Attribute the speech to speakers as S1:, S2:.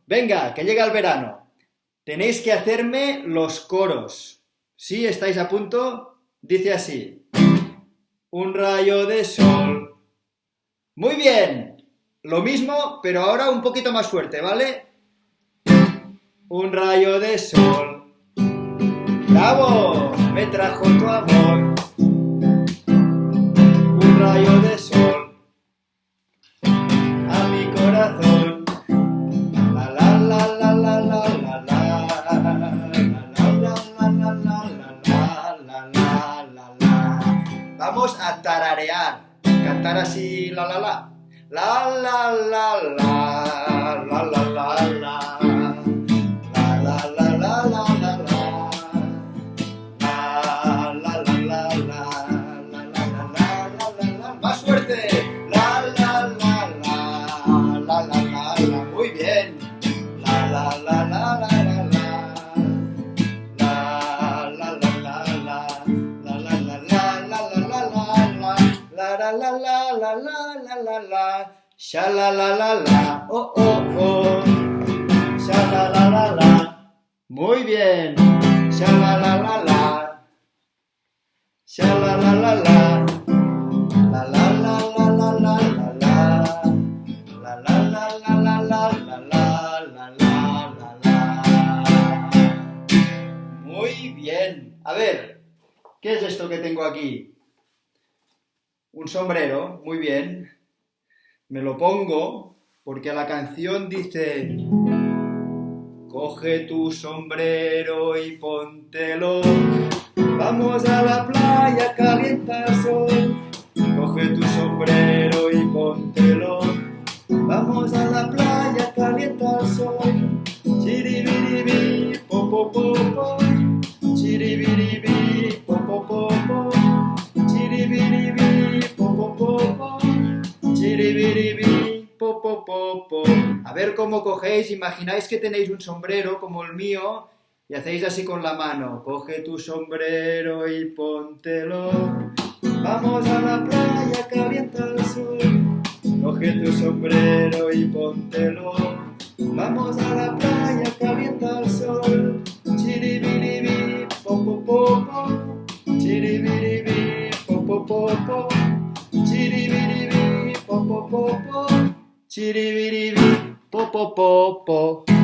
S1: Venga, que llega el verano. Tenéis que hacerme los coros. ¿Sí? ¿Estáis a punto? Dice así. Un rayo de sol. Muy bien. Lo mismo, pero ahora un poquito más fuerte, ¿vale? Un rayo de sol. ¡Bravo! Me trajo tu amor. Un rayo de sol a mi corazón. La la la la la la la la Vamos a tararear, cantar así la la la. La la la la la la la la. Más fuerte. La la la la la la la la. Muy bien. La la la la la la la. La la la la la. La la la la la la la la. La la la la la la la la. Sha la la la la. Oh oh oh. Sha la la la la. Muy bien. Sha la la la la. Sha la la la la. La la la la la la la la. La la la la la la la la la la. Muy bien. A ver, ¿qué es esto que tengo aquí? Un sombrero, muy bien. Me lo pongo porque la canción dice: coge tu sombrero y póntelo. Vamos a la playa, calienta el sol. Coge tu sombrero y póntelo. Vamos a la playa, calienta el sol. Chiribiribi, po po po po. Chiribiribi, po po po po. Chiribiribi, po po po po. Chiribiribi, po po po po. A ver cómo cogéis, imagináis que tenéis un sombrero como el mío y hacéis así con la mano. Coge tu sombrero y póntelo. Vamos a la playa, calienta el sol. Coge tu sombrero y póntelo. Vamos a la playa, calienta el sol. Chiribiribi, po po po po. Chiribiribi, po po po po. Chiribiribi, po po po po. Chiribiribi, po po po po.